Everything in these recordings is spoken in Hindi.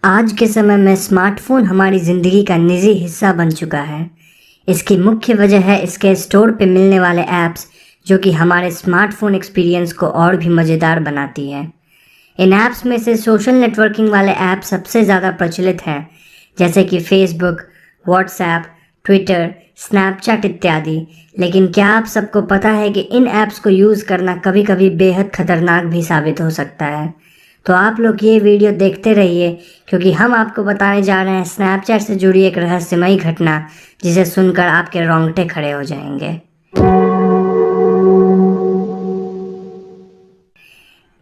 आज के समय में स्मार्टफोन हमारी ज़िंदगी का निजी हिस्सा बन चुका है। इसकी मुख्य वजह है इसके स्टोर पे मिलने वाले ऐप्स, जो कि हमारे स्मार्टफोन एक्सपीरियंस को और भी मज़ेदार बनाती है। इन ऐप्स में से सोशल नेटवर्किंग वाले ऐप सबसे ज़्यादा प्रचलित हैं, जैसे कि फेसबुक, व्हाट्सएप, ट्विटर, स्नैपचैट इत्यादि। लेकिन क्या आप सबको पता है कि इन ऐप्स को यूज़ करना कभी कभी बेहद खतरनाक भी साबित हो सकता है। तो आप लोग ये वीडियो देखते रहिए, क्योंकि हम आपको बताने जा रहे हैं स्नैपचैट से जुड़ी एक रहस्यमयी घटना, जिसे सुनकर आपके रोंगटे खड़े हो जाएंगे।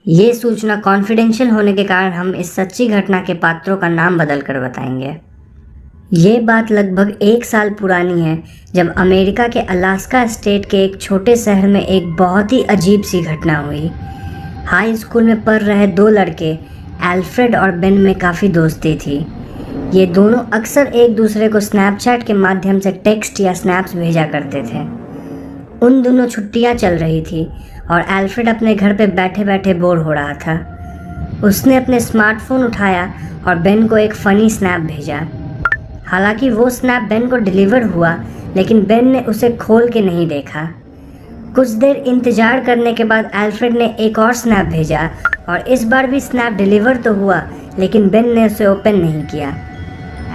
ये सूचना कॉन्फिडेंशियल होने के कारण हम इस सच्ची घटना के पात्रों का नाम बदल कर बताएंगे। ये बात लगभग 1 साल पुरानी है, जब अमेरिका के अलास्का स्टेट के एक छोटे शहर में एक बहुत ही अजीब सी घटना हुई। हाई स्कूल में पढ़ रहे 2 लड़के एल्फ्रेड और बेन में काफ़ी दोस्ती थी। ये दोनों अक्सर एक दूसरे को स्नैपचैट के माध्यम से टेक्स्ट या स्नैप्स भेजा करते थे। उन दोनों छुट्टियां चल रही थी और एल्फ्रेड अपने घर पे बैठे बैठे बोर हो रहा था। उसने अपने स्मार्टफोन उठाया और बेन को एक फ़नी स्नैप भेजा। हालांकि वो स्नैप बेन को डिलीवर हुआ, लेकिन बेन ने उसे खोल के नहीं देखा। कुछ देर इंतज़ार करने के बाद एल्फ्रेड ने एक और स्नैप भेजा और इस बार भी स्नैप डिलीवर तो हुआ, लेकिन बेन ने उसे ओपन नहीं किया।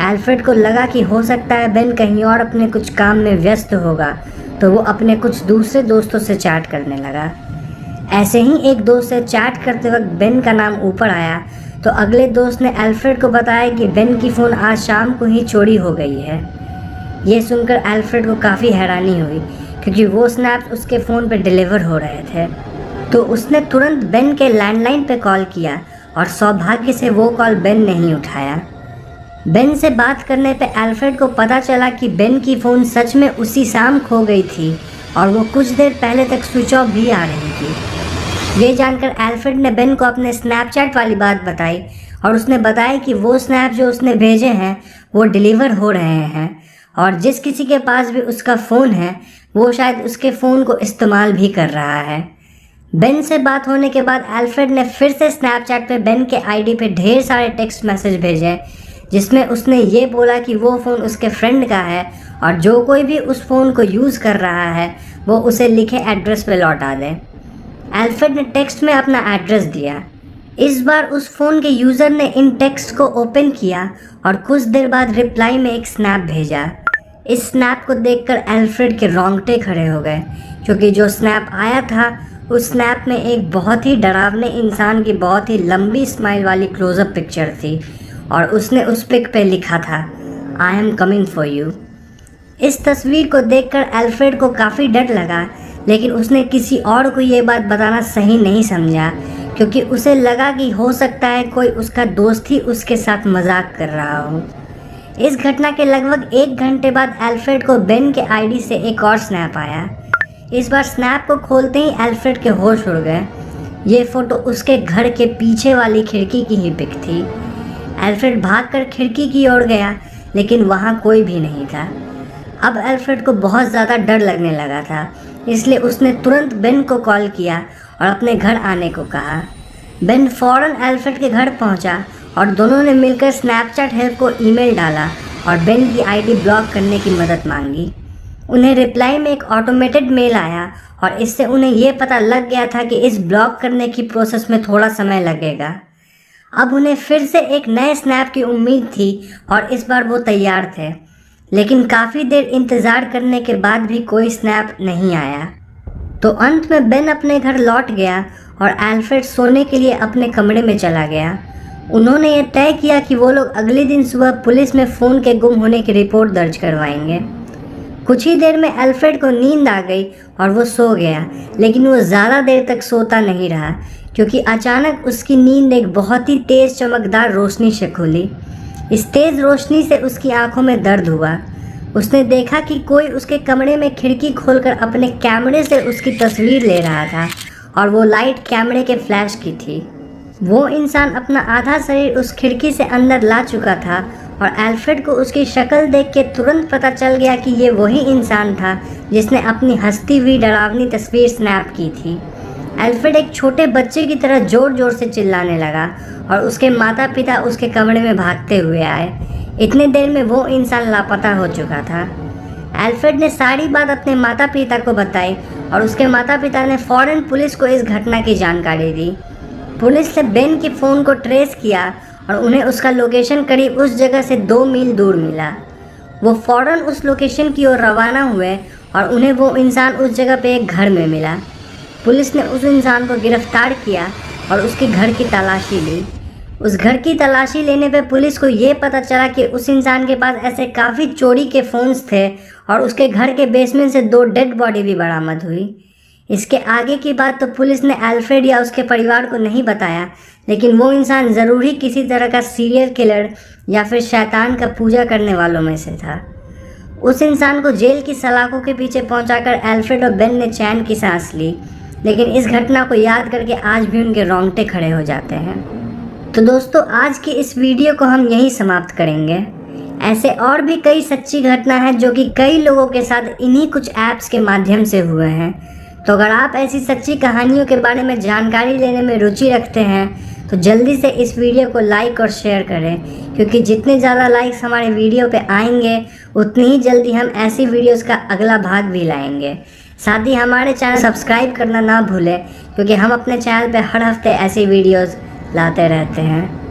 एल्फ्रेड को लगा कि हो सकता है बेन कहीं और अपने कुछ काम में व्यस्त होगा, तो वो अपने कुछ दूसरे दोस्तों से चैट करने लगा। ऐसे ही एक दोस्त से चैट करते वक्त बेन का नाम ऊपर आया, तो अगले दोस्त ने एल्फ्रेड को बताया कि बेन की फ़ोन आज शाम को ही चोरी हो गई है। ये सुनकर एल्फ्रेड को काफ़ी हैरानी हुई, क्योंकि वो स्नैप्स उसके फ़ोन पर डिलीवर हो रहे थे। तो उसने तुरंत बेन के लैंडलाइन पे कॉल किया और सौभाग्य से वो कॉल बेन नहीं उठाया। बेन से बात करने पे एल्फ्रेड को पता चला कि बेन की फ़ोन सच में उसी शाम खो गई थी और वो कुछ देर पहले तक स्विच ऑफ भी आ रही थी। ये जानकर एल्फ्रेड ने बेन को अपने स्नैपचैट वाली बात बताई और उसने बताया कि वो स्नैप जो उसने भेजे हैं वो डिलीवर हो रहे हैं, और जिस किसी के पास भी उसका फ़ोन है वो शायद उसके फ़ोन को इस्तेमाल भी कर रहा है। बेन से बात होने के बाद एल्फ्रेड ने फिर से स्नैपचैट पे बेन के आईडी पे ढेर सारे टेक्स्ट मैसेज भेजे, जिसमें उसने ये बोला कि वो फ़ोन उसके फ्रेंड का है और जो कोई भी उस फ़ोन को यूज़ कर रहा है वो उसे लिखे एड्रेस पे लौटा दे। एल्फ्रेड ने टेक्स्ट में अपना एड्रेस दिया। इस बार उस फ़ोन के यूज़र ने इन टेक्स्ट को ओपन किया और कुछ देर बाद रिप्लाई में एक स्नैप भेजा। इस स्नैप को देखकर एल्फ्रेड के रोंगटे खड़े हो गए, क्योंकि जो स्नैप आया था उस स्नैप में एक बहुत ही डरावने इंसान की बहुत ही लंबी स्माइल वाली क्लोजअप पिक्चर थी और उसने उस पिक पे लिखा था, I am coming for you. इस तस्वीर को देखकर एल्फ्रेड को काफ़ी डर लगा, लेकिन उसने किसी और को ये बात बताना सही नहीं समझा, क्योंकि उसे लगा कि हो सकता है कोई उसका दोस्त ही उसके साथ मजाक कर रहा हो। इस घटना के लगभग 1 घंटे बाद एल्फ्रेड को बेन के आईडी से एक और स्नैप आया। इस बार स्नैप को खोलते ही एल्फ्रेड के होश उड़ गए। ये फ़ोटो उसके घर के पीछे वाली खिड़की की ही पिक थी। एल्फ्रेड भागकर खिड़की की ओर गया, लेकिन वहाँ कोई भी नहीं था। अब एल्फ्रेड को बहुत ज़्यादा डर लगने लगा था, इसलिए उसने तुरंत बेन को कॉल किया और अपने घर आने को कहा। बेन फ़ौरन एल्फ्रेड के घर पहुंचा और दोनों ने मिलकर स्नैपचैट हेल्प को ईमेल डाला और बेन की आईडी ब्लॉक करने की मदद मांगी। उन्हें रिप्लाई में एक ऑटोमेटेड मेल आया और इससे उन्हें ये पता लग गया था कि इस ब्लॉक करने की प्रोसेस में थोड़ा समय लगेगा। अब उन्हें फिर से एक नए स्नैप की उम्मीद थी और इस बार वो तैयार थे, लेकिन काफ़ी देर इंतज़ार करने के बाद भी कोई स्नैप नहीं आया। तो अंत में बेन अपने घर लौट गया और एल्फ्रेड सोने के लिए अपने कमरे में चला गया। उन्होंने ये तय किया कि वो लोग अगले दिन सुबह पुलिस में फ़ोन के गुम होने की रिपोर्ट दर्ज करवाएंगे। कुछ ही देर में एल्फ्रेड को नींद आ गई और वो सो गया, लेकिन वो ज़्यादा देर तक सोता नहीं रहा, क्योंकि अचानक उसकी नींद एक बहुत ही तेज़ चमकदार रोशनी से खुली। इस तेज़ रोशनी से उसकी आंखों में दर्द हुआ। उसने देखा कि कोई उसके कमरे में खिड़की खोलकर अपने कैमरे से उसकी तस्वीर ले रहा था और वो लाइट कैमरे के फ्लैश की थी। वो इंसान अपना आधा शरीर उस खिड़की से अंदर ला चुका था और एल्फ्रेड को उसकी शक्ल देख के तुरंत पता चल गया कि ये वही इंसान था जिसने अपनी हंसती हुई डरावनी तस्वीर स्नैप की थी। एल्फ्रेड एक छोटे बच्चे की तरह ज़ोर ज़ोर से चिल्लाने लगा और उसके माता पिता उसके कमरे में भागते हुए आए। इतने देर में वो इंसान लापता हो चुका था। एल्फ्रेड ने सारी बात अपने माता पिता को बताई और उसके माता पिता ने फ़ौरन पुलिस को इस घटना की जानकारी दी। पुलिस ने बेन के फ़ोन को ट्रेस किया और उन्हें उसका लोकेशन करीब उस जगह से 2 मील दूर मिला। वो फ़ौरन उस लोकेशन की ओर रवाना हुए और उन्हें वो इंसान उस जगह पे एक घर में मिला। पुलिस ने उस इंसान को गिरफ्तार किया और उसके घर की तलाशी ली। उस घर की तलाशी लेने पे पुलिस को ये पता चला कि उस इंसान के पास ऐसे काफ़ी चोरी के फ़ोन्स थे और उसके घर के बेसमेंट से 2 डेड बॉडी भी बरामद हुई। इसके आगे की बात तो पुलिस ने एल्फ्रेड या उसके परिवार को नहीं बताया, लेकिन वो इंसान ज़रूर ही किसी तरह का सीरियल किलर या फिर शैतान का पूजा करने वालों में से था। उस इंसान को जेल की सलाखों के पीछे पहुंचाकर एल्फ्रेड और बेन ने चैन की सांस ली, लेकिन इस घटना को याद करके आज भी उनके रोंगटे खड़े हो जाते हैं। तो दोस्तों, आज की इस वीडियो को हम यहीं समाप्त करेंगे। ऐसे और भी कई सच्ची घटना है जो कि कई लोगों के साथ इन्हीं कुछ ऐप्स के माध्यम से हुए हैं। तो अगर आप ऐसी सच्ची कहानियों के बारे में जानकारी लेने में रुचि रखते हैं तो जल्दी से इस वीडियो को लाइक और शेयर करें, क्योंकि जितने ज़्यादा लाइक्स हमारे वीडियो पे आएंगे उतनी ही जल्दी हम ऐसी वीडियोस का अगला भाग भी लाएंगे। साथ ही हमारे चैनल सब्सक्राइब करना ना भूलें, क्योंकि हम अपने चैनल पे हर हफ्ते ऐसी वीडियोस लाते रहते हैं।